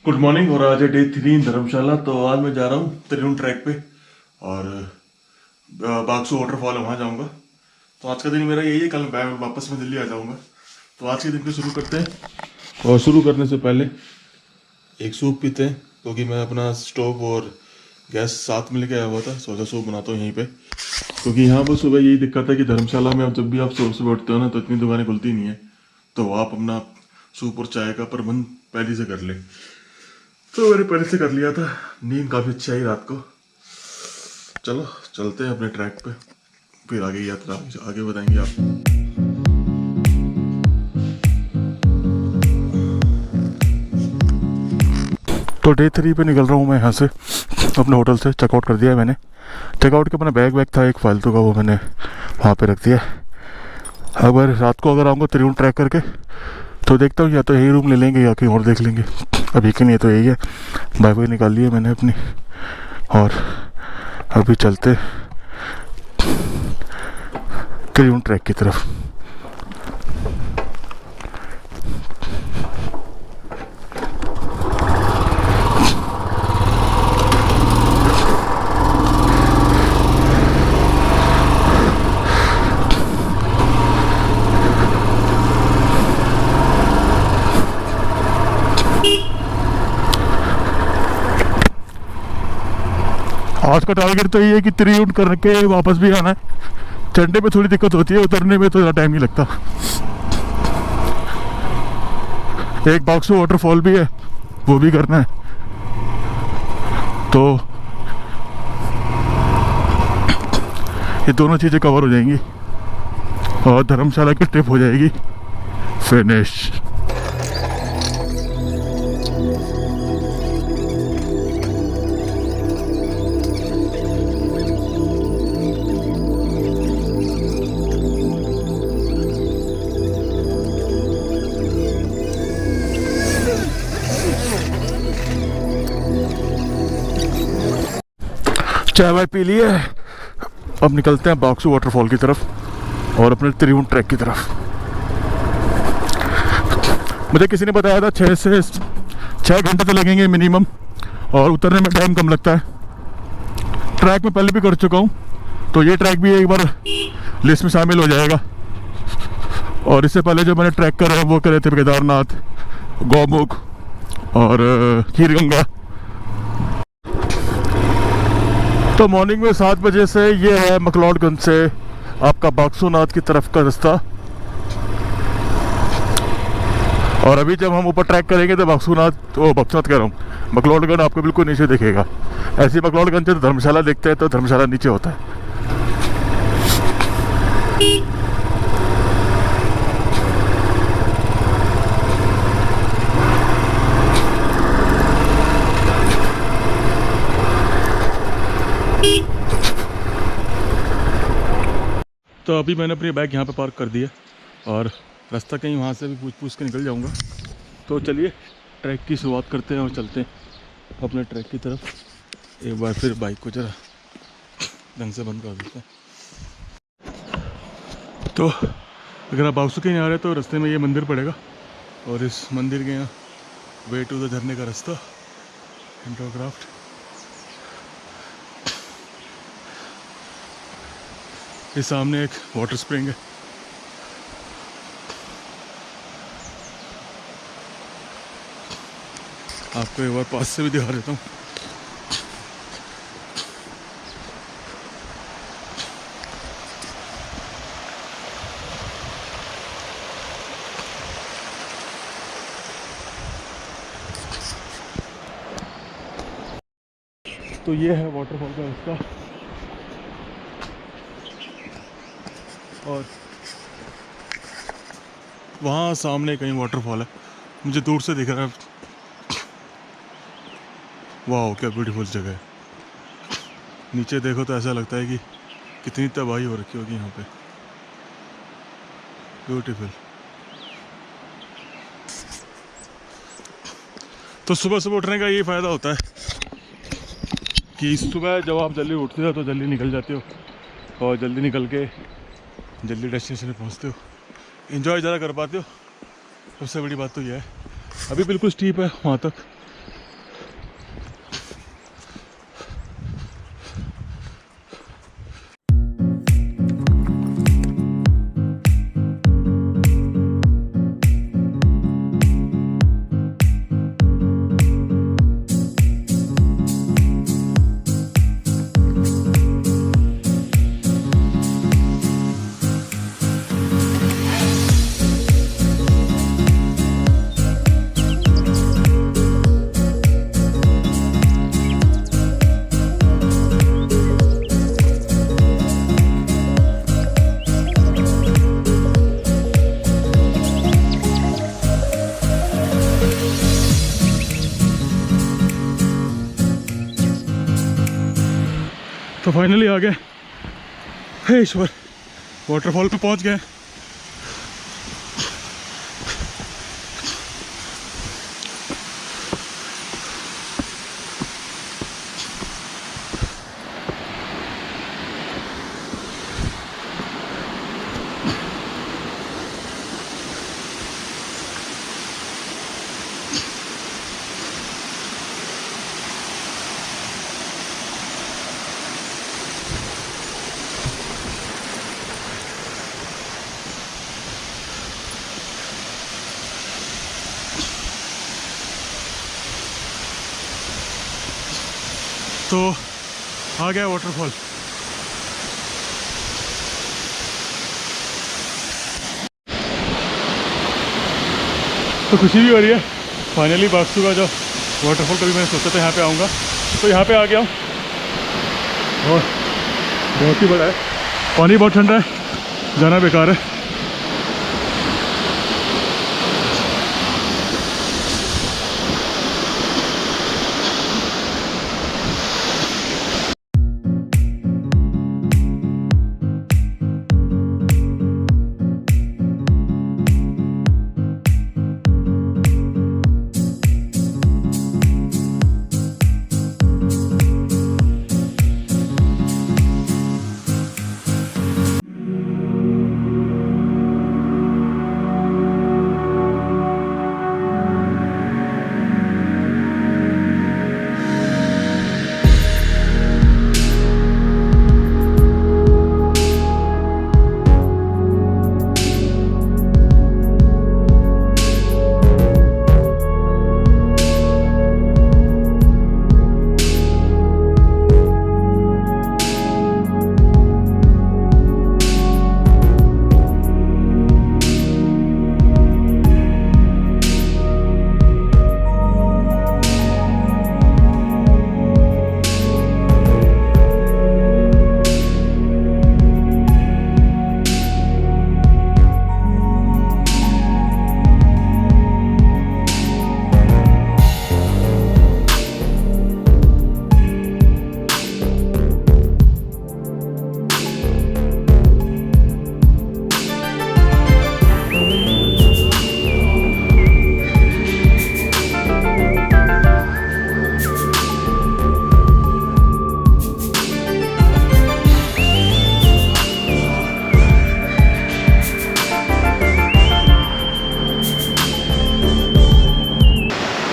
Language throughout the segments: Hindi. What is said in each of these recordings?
Good morning. और आज है डे 3 धर्मशाला। तो आज मैं जा रहा हूँ त्रिउंड ट्रैक पे और बागसू वाटरफॉल है, वहाँ जाऊँगा। तो आज का दिन मेरा यही है, कल मैं वापस में दिल्ली आ जाऊँगा। तो आज के दिन को शुरू करते हैं। और शुरू करने से पहले एक सूप पीते हैं, क्योंकि मैं अपना स्टोव और गैस साथ में लेके आया हुआ था। सोचा सूप बनाता हूँ यहीं पे, क्योंकि यहाँ पर सुबह यही दिक्कत है कि धर्मशाला में अब जब भी आप सुबह उठते हो ना, तो इतनी दुकानें खुलती नहीं है। तो आप अपना सूप और चाय का प्रबंध पहले से कर ले। तो मैंने पहले से कर लिया था। नींद काफ़ी अच्छी आई रात को। चलो चलते हैं अपने ट्रैक पे, फिर आगे यात्रा आगे बताएंगे आप। तो डे 3 पे निकल रहा हूँ मैं यहाँ से, अपने होटल से। चेकआउट कर दिया है मैंने। चेकआउट के अपना बैग था एक फालतू का, वो मैंने वहाँ पे रख दिया। अगर रात को आऊँगा त्रिउंड ट्रैक करके, तो देखता हूँ या तो यही रूम ले लेंगे या कहीं और देख लेंगे। अभी के लिए तो यही है। बाइक वाइक निकाल ली है मैंने अपनी, और अभी चलते त्रिउंड ट्रैक की तरफ। आज का टारगेट तो ये है कि त्रिउंड करके वापस भी आना है। चढ़ने में थोड़ी दिक्कत होती है, उतरने में तो ज़्यादा टाइम नहीं लगता। एक बागसू वाटरफॉल भी है, वो भी करना है। तो ये दोनों चीज़ें कवर हो जाएंगी और धर्मशाला की ट्रिप हो जाएगी फिनिश। चाय वाय पी लिए, अब निकलते हैं बागसू वाटरफॉल की तरफ और अपने त्रिउंड ट्रैक की तरफ। मुझे किसी ने बताया था 6 घंटे तो लगेंगे मिनिमम, और उतरने में टाइम कम लगता है। ट्रैक में पहले भी कर चुका हूँ, तो ये ट्रैक भी एक बार लिस्ट में शामिल हो जाएगा। और इससे पहले जो मैंने ट्रैक करे वो करे थे केदारनाथ, गौमुख और खीरगंगा। तो मॉर्निंग में 7 बजे से ये है मकलौडगंज से आपका बागसूनाथ की तरफ का रास्ता। और अभी जब हम ऊपर ट्रैक करेंगे तो बागसूनाथ कह रहा हूँ, मकलौडगंज आपको बिल्कुल नीचे दिखेगा। ऐसे ही मकलौडगंज से तो धर्मशाला दिखते हैं, तो धर्मशाला नीचे होता है। तो अभी मैंने अपनी बाइक यहाँ पे पार्क कर दी है और रास्ता कहीं वहाँ से भी पूछ पूछ के निकल जाऊँगा। तो चलिए ट्रैक की शुरुआत करते हैं और चलते हैं अपने ट्रैक की तरफ। एक बार फिर बाइक को जरा ढंग से बंद कर देते हैं। तो अगर आप बागसू के यहाँ आ रहे हैं तो रास्ते में ये मंदिर पड़ेगा, और इस मंदिर के यहाँ वे टू द झरने का रास्ता, इंट्रोक्राफ्ट। ये सामने एक वाटर स्प्रिंग है। आपको एक बार पास से भी दिखा देता हूँ। तो ये है वाटरफॉल का रास्ता, और वहाँ सामने कहीं वाटरफॉल है, मुझे दूर से दिख रहा है। वाह क्या ब्यूटीफुल जगह है। नीचे देखो तो ऐसा लगता है कि कितनी तबाही हो रखी होगी यहाँ पे। ब्यूटीफुल। तो सुबह सुबह उठने का ये फ़ायदा होता है कि सुबह जब आप जल्दी उठते हो तो जल्दी निकल जाते हो, और जल्दी निकल के जल्दी डेस्टिनेशन पे पहुँचते हो, एंजॉय ज़्यादा कर पाते हो। सबसे बड़ी बात तो यह है। अभी बिल्कुल स्टीप है वहाँ तक, तो फाइनली आ गए, हे ईश्वर, वाटरफॉल पे पहुंच गए। तो आ गया वाटरफॉल। तो खुशी भी हो रही है फाइनली बाक्सू का जो वाटरफॉल, कभी मैंने सोचा था यहाँ पे आऊँगा, तो यहाँ पे आ गया हूँ। और बहुत ही बड़ा है, पानी बहुत ठंडा है, जाना बेकार है।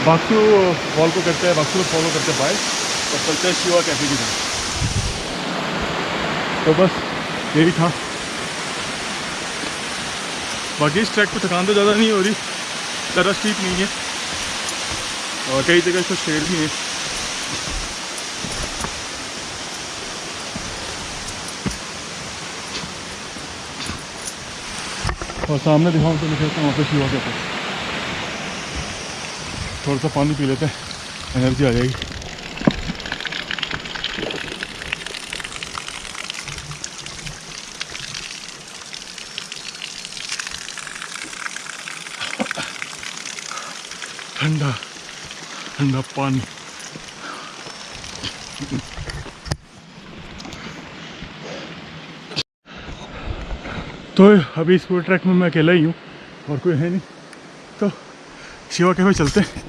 बाक्सू फॉल को करते हैं, बाक्सू फॉलो करते हैं बाय, और चलते हैं शिवा कैफे की तरफ। तो बस यही था, बाकी इस ट्रैक पे थकान तो ज़्यादा नहीं हो रही, ज़्यादा स्टीप नहीं है और कई जगह इसका शेड भी है। और सामने दिखाऊँ तो लिखे वहाँ पे शिवा कैफे। थोड़ा सा पानी पी लेते हैं, एनर्जी आ जाएगी। ठंडा ठंडा पानी। तो अभी इस पूरे ट्रैक में मैं अकेला ही हूँ और कोई है नहीं, तो शिवा कैफे चलते हैं।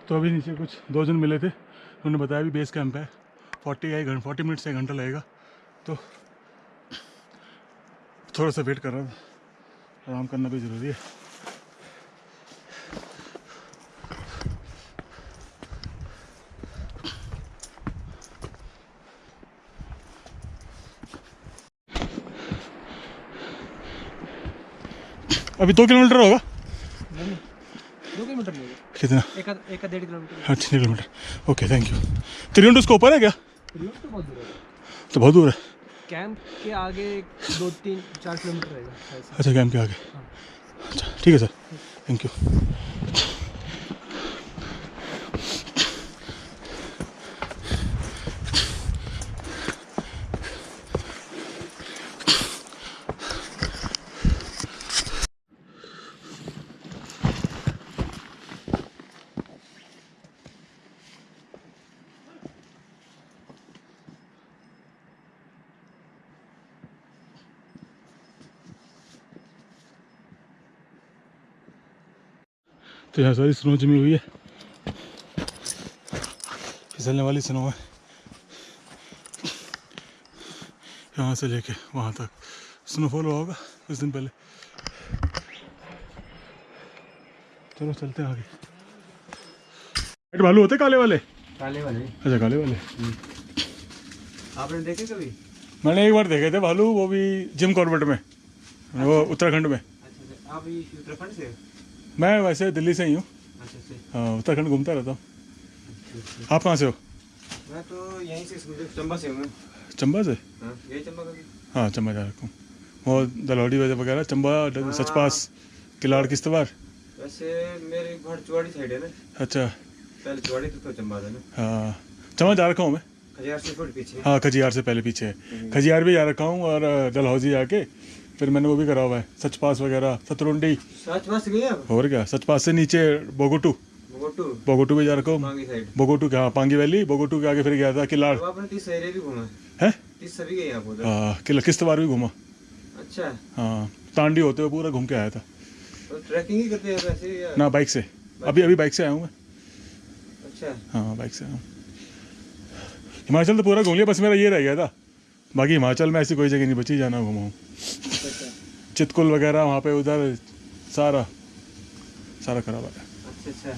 तो अभी नीचे कुछ 2 जन मिले थे, उन्होंने बताया भी बेस कैंप है, 40 मिनट से 1 घंटा लगेगा, तो थोड़ा सा वेट कर रहा था, आराम करना भी ज़रूरी है। अभी 2 किलोमीटर होगा, 2 किलोमीटर नहीं होगा, कितना? 1-1.5 किलोमीटर। हाँ 6 kilometre. Okay thank you. Triund उसको ऊपर है क्या? तो बहुत दूर है, तो बहुत दूर है। कैंप के आगे 2-3-4 किलोमीटर रहेगा शायद से। अच्छा कैंप के आगे। हाँ। अच्छा ठीक है सर, थैंक यू। तो यहाँ सारी स्नो जमी हुई है, फिसलने वाली स्नो है, यहाँ से लेके वहाँ तक स्नोफॉल हुआ होगा कुछ दिन पहले। चलो चलते हैं आगे। भालू होते काले वाले? काले वाले। अच्छा काले वाले। आपने देखे कभी? मैंने एक बार देखे थे भालू, वो भी जिम कॉर्बेट में, वो उत्तराखंड में। अच्छा, आप ये उत्तराखंड से? मैं वैसे दिल्ली से ही हूँ। अच्छा। हाँ उत्तराखंड घूमता रहता हूँ। आप कहाँ से हो? मैं तो यहीं से चंबा से हूँ। चंबा से? हाँ, यही चंबा का। हाँ चंबा जा रखा हूँ, वो दलौड़ी वगैरह चंबा, सचपास, किलाड़, किश्तवाड़। वैसे मेरे घर चुवाड़ी साइड है ना। अच्छा। पहले चुवाड़ी तो चंबा था ना। हाँ चंबा जा रखा हूँ मैं। खजियार से फुट पीछे। हाँ खजियार से पहले पीछे है, खजियार भी जा रखा हूँ, और डलहौजी आके फिर मैंने वो भी करा हुआ है, सचपास वगैरह, सतरुंडी। सचपास गए आप? और क्या, सचपास से नीचे बोगोटू भी जा रखा हूँ। बोगोटू के, हाँ पांगी वैली, बोगोटू के आगे फिर गया था किलाड़। तो आपने 30 एरिया भी घूमा है? 30 सभी गए आप उधर? हाँ किश्तवाड़ भी घूमा। अच्छा। हाँ तांडी होते हुए पूरा घूम के आया था। तो ट्रैकिंग ही करते हैं वैसे या? ना बाइक से, अभी बाइक से आया हूँ मैं। अच्छा। हाँ बाइक से आया हूँ। हिमाचल तो पूरा घूम लिया, बस मेरा ये रह गया था, बाकी हिमाचल में ऐसी कोई जगह नहीं बची जाना घूमा हूँ। चितकुल वगैरह वहाँ पे, उधर सारा खराब है। अच्छा।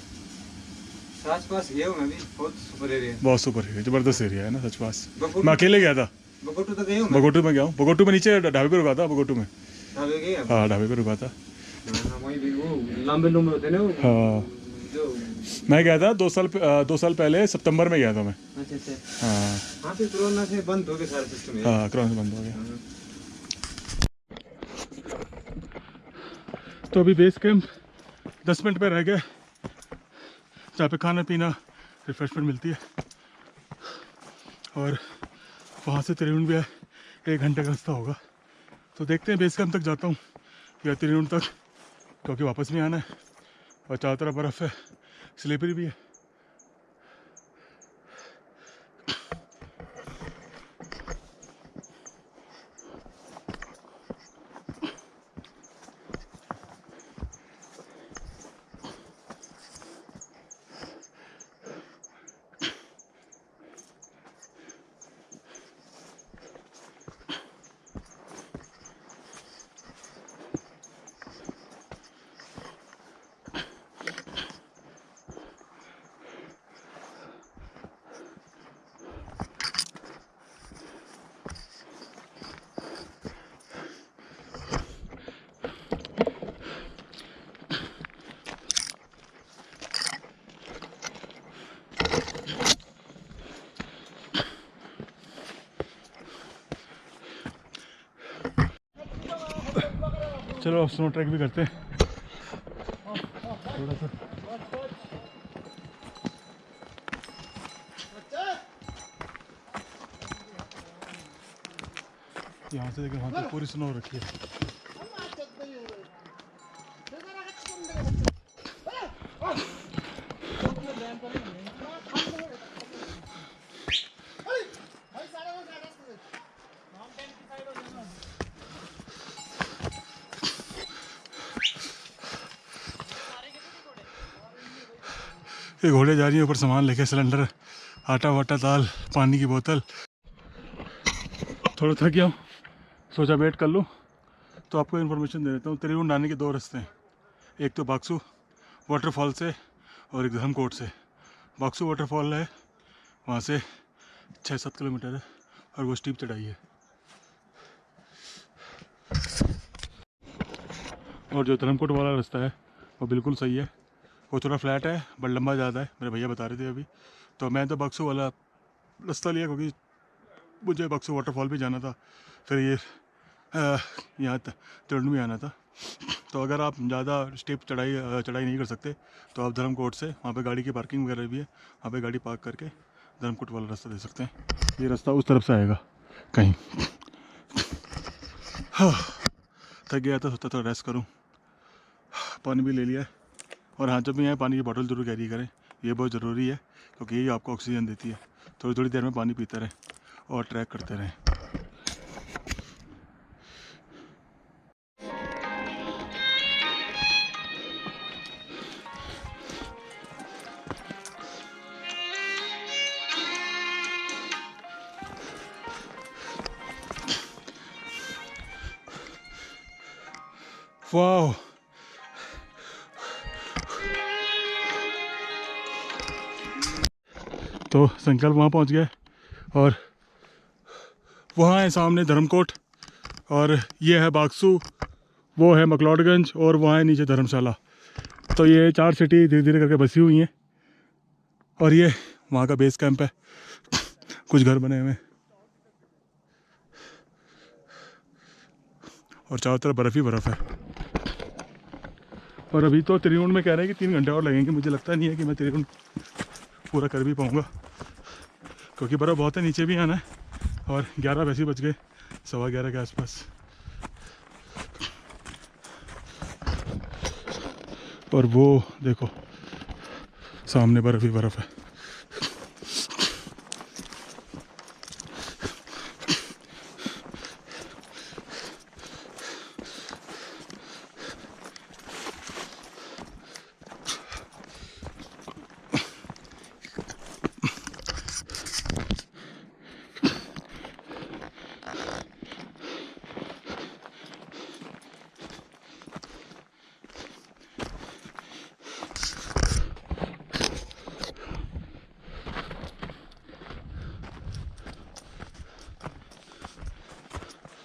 सचपास गया हूँ मैं भी, बहुत सुपर एरिया। बहुत सुपर एरिया, जबरदस्त एरिया है ना सचपास। मैं अकेले गया था। बगोटू तो गए हूँ। बगोटू में गया हूँ, बगोटू में नीचे ढाबे पे रुका था, बगोटू में। ढाबे गए आप? हाँ ढाबे पे रुका था। वहीं भी वो लंबे होते हैं ना। हाँ जो मैं गया था 2 साल पहले, सितंबर में गया था मैं। अच्छा। हाँ हाँ फिर कोरोना से बंद हो गया सारा सिस्टम। हाँ कोरोना से बंद हो गया। तो अभी बेस कैंप 10 मिनट पे रह गए, जहाँ पे खाना पीना रिफ्रेशमेंट मिलती है, और वहाँ से त्रिवेणी भी है, 1 घंटे का रास्ता होगा। तो देखते हैं बेस कैंप तक जाता हूँ या त्रिवेणी तक, क्योंकि वापस नहीं आना है, और चारों तरफ बर्फ़ है, स्लिपरी भी है। चलो अब स्नो ट्रैक भी करते हैं थोड़ा सा। यहाँ से देखिए, वहाँ पे पूरी स्नो हो रखी है। ये घोड़े जा रही है ऊपर सामान लेके, सिलेंडर, आटा वाटा, दाल, पानी की बोतल। थोड़ा थक गया हूँ, सोचा वेट कर लूँ, तो आपको इन्फॉर्मेशन दे देता हूँ। त्रिवेणी आने के 2 रास्ते हैं, एक तो बाक्सू वाटरफॉल से और एक धर्मकोट से। बाक्सू वाटरफॉल है, वहाँ से 6-7 किलोमीटर है, और वो स्टीप चढ़ाई है। और जो धर्मकोट वाला रास्ता है वो बिल्कुल सही है, वो थोड़ा फ्लैट है बट लंबा ज़्यादा है, मेरे भैया बता रहे थे अभी। तो मैं तो बक्सू वाला रास्ता लिया क्योंकि मुझे बक्सू वाटरफॉल भी जाना था, फिर ये यहाँ तिरुन भी आना था। तो अगर आप ज़्यादा स्टेप चढ़ाई नहीं कर सकते तो आप धर्मकोट से, वहाँ पे गाड़ी की पार्किंग वगैरह भी है, वहाँ पे गाड़ी पार्क करके धर्मकोट वाला रास्ता दे सकते हैं। ये रास्ता उस तरफ से आएगा कहीं। हाँ, थक गया था, सोचा थोड़ा रेस्ट करूँ। पानी भी ले लिया है, और हाँ, जब भी आए पानी की बोतल ज़रूर कैरी करें, ये बहुत ज़रूरी है क्योंकि यही आपको ऑक्सीजन देती है। थोड़ी थोड़ी देर में पानी पीते रहें और ट्रैक करते रहें। वाह, तो संकल्प वहाँ पहुँच गए, और वहाँ है सामने धर्मकोट, और ये है बाक्सू, वो है मकलौडगंज, और वहाँ है नीचे धर्मशाला। तो ये 4 सिटी धीरे धीरे करके बसी हुई हैं, और ये वहाँ का बेस कैंप है। कुछ घर बने हुए हैं और चारों तरफ बर्फ़ ही बर्फ़ है। और अभी तो त्रिवेणी में कह रहे हैं कि 3 घंटे और लगेंगे। मुझे लगता नहीं है कि मैं त्रिवेणी पूरा कर भी पाऊँगा क्योंकि बर्फ़ बहुत है, नीचे भी आना है। और 11 वैसे ही बज गए, 11:15 के आसपास। और वो देखो सामने बर्फ़ ही बर्फ़ है।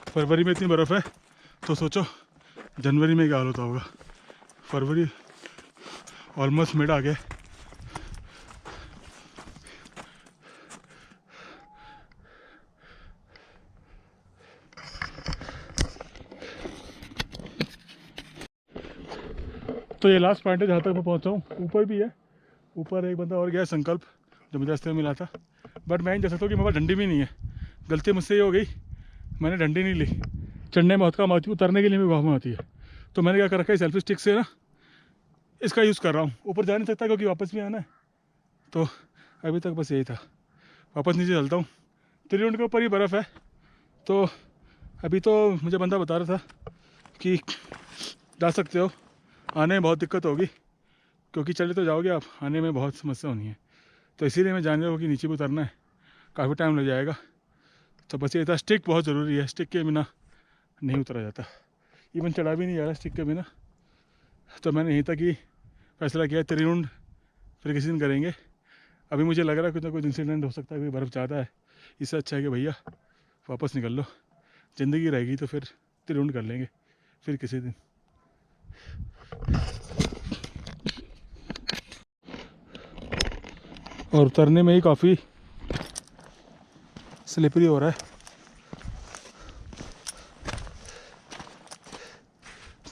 फरवरी में इतनी बर्फ़ है तो सोचो जनवरी में क्या हाल होता होगा। फरवरी ऑलमोस्ट मिड आ गया। तो ये लास्ट पॉइंट है जहाँ तक मैं पहुँचा हूँ। ऊपर भी है, ऊपर एक बंदा और गया है संकल्प, जो मुझे रास्ते में मिला था, बट मैं नहीं जा सकता कि मेरे पास डंडी भी नहीं है। गलती मुझसे ये हो गई, मैंने डंडी नहीं ली। चढ़ने में बहुत काम आती है, उतरने के लिए भी काम आती है। तो मैंने क्या कर रखा है, सेल्फी स्टिक से ना इसका यूज़ कर रहा हूँ। ऊपर जा नहीं सकता क्योंकि वापस भी आना है। तो अभी तक बस यही था, वापस नीचे चलता हूँ। त्रिवेणी के ऊपर ही बर्फ़ है। तो अभी तो मुझे बंदा बता रहा था कि जा सकते हो, आने में बहुत दिक्कत होगी क्योंकि चले तो जाओगे आप, आने में बहुत समस्या होनी है। तो इसीलिए मैं जान रहा हूँ कि नीचे भी उतरना है, काफ़ी टाइम लग जाएगा। तो बस ये था, स्टिक बहुत ज़रूरी है, स्टिक के बिना नहीं उतरा जाता, इवन चढ़ा भी नहीं जा रहा स्टिक के बिना। तो मैंने यहीं तक ही फैसला किया, त्रिवेणी फिर किसी दिन करेंगे। अभी मुझे लग रहा है कुछ ना कुछ इंसिडेंट हो सकता है, कोई बर्फ़ ज़्यादा है। इससे अच्छा है कि भैया वापस निकल लो, ज़िंदगी रहेगी तो फिर त्रिवेणी कर लेंगे फिर किसी दिन। और उतरने में ही काफ़ी स्लिपरी हो रहा है।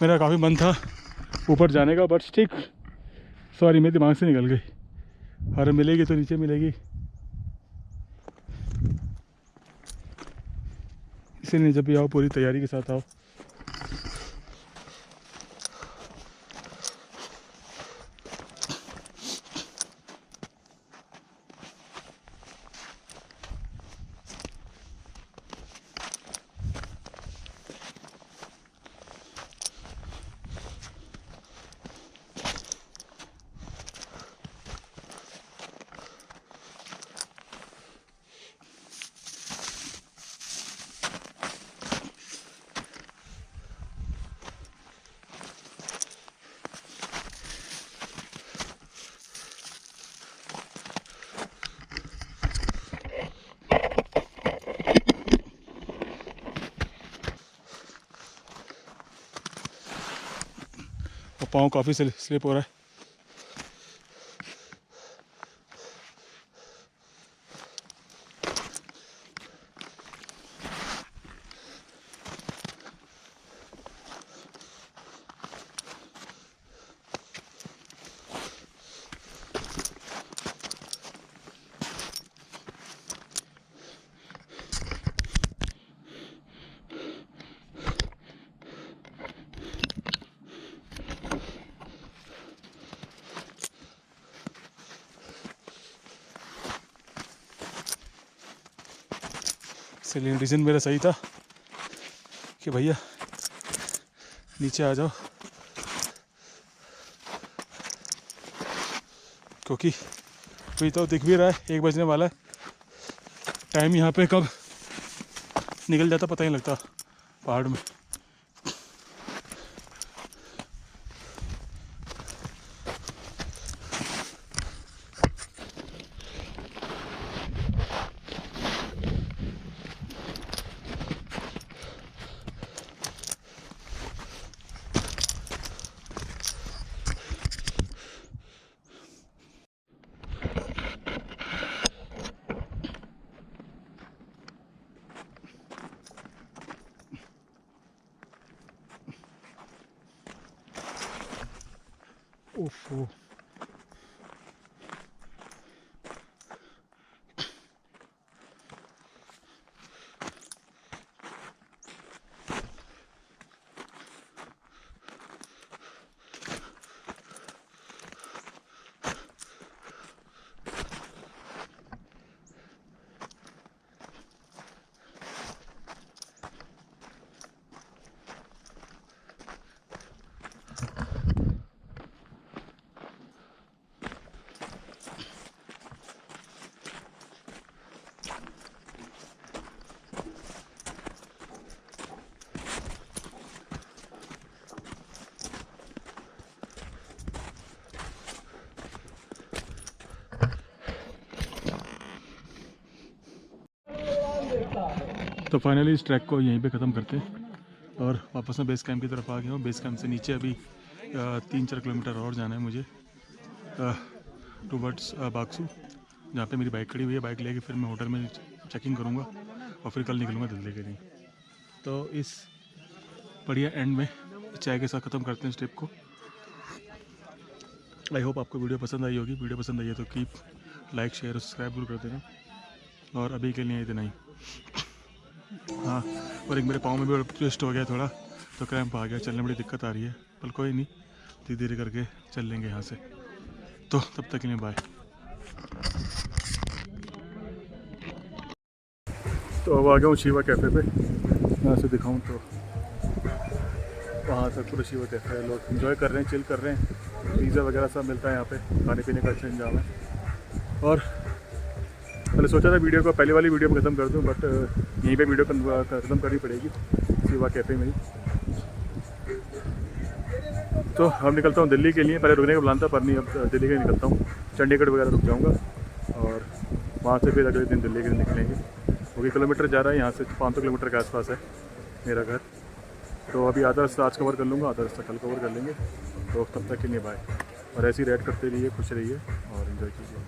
मेरा काफ़ी मन था ऊपर जाने का, बट स्टिक सॉरी मेरे दिमाग से निकल गई। और मिलेगी तो नीचे मिलेगी, इसीलिए जब भी आओ पूरी तैयारी के साथ आओ। और पाँव काफ़ी स्लिप हो रहा है। इसलिए रीज़न मेरा सही था कि भैया नीचे आ जाओ, क्योंकि अभी तो दिख भी रहा है 1 बजने वाला है। टाइम यहाँ पे कब निकल जाता पता ही नहीं लगता पहाड़ में। ओफो, तो फाइनली इस ट्रैक को यहीं पे ख़त्म करते हैं और वापस में बेस कैंप की तरफ आ गया हूँ। बेस कैंप से नीचे अभी 3-4 किलोमीटर और जाना है मुझे टूवर्ड्स बाक्सू, जहाँ पे मेरी बाइक खड़ी हुई है। बाइक लेके फिर मैं होटल में चेकिंग करूँगा और फिर कल निकलूँगा दिल्ली के लिए। तो इस बढ़िया एंड में चाय के साथ ख़त्म करते हैं इस ट्रिप को। आई होप आपको वीडियो पसंद आई होगी। वीडियो पसंद आई है तो कीप लाइक शेयर और सब्सक्राइब जरूर कर देना। और अभी के लिए इतना ही। हाँ, और एक मेरे पाँव में भी ट्विस्ट हो गया थोड़ा, तो क्रैम्प आ गया, चलने में बड़ी दिक्कत आ रही है, पर कोई नहीं, धीरे धीरे करके चल लेंगे यहाँ से। तो तब तक के लिए बाय। तो अब आ गया हूँ शिवा कैफ़े पे। यहाँ से दिखाऊँ तो वहाँ तक पूरा शिवा कैफ़े है। लोग इन्जॉय कर रहे हैं, चिल कर रहे हैं। पिज़्ज़ा वगैरह सब मिलता है यहाँ पे, खाने पीने का अच्छा इंतजाम है। और मैंने सोचा था वीडियो को पहले वाली वीडियो में ख़त्म कर दूं, बट यहीं पे वीडियो ख़त्म करनी पड़ेगी शिवा कैफ़े में ही। तो अब निकलता हूँ दिल्ली के लिए। पहले रुकने का प्लान था, पर नहीं, अब दिल्ली के लिए निकलता हूँ। चंडीगढ़ वगैरह रुक जाऊँगा और वहाँ से फिर अगले दिन दिल्ली के लिए निकलेंगे। क्योंकि किलोमीटर जा रहा है, यहाँ से 500 किलोमीटर के आसपास है मेरा घर। तो अभी आधा रास्ता आज कवर कर लूँगा, आधा रास्ता कल कवर कर लेंगे। तो तब तक के लिए बाय। और ऐसे ही रेड करते रहिए, खुश रहिए और इन्जॉय कीजिए।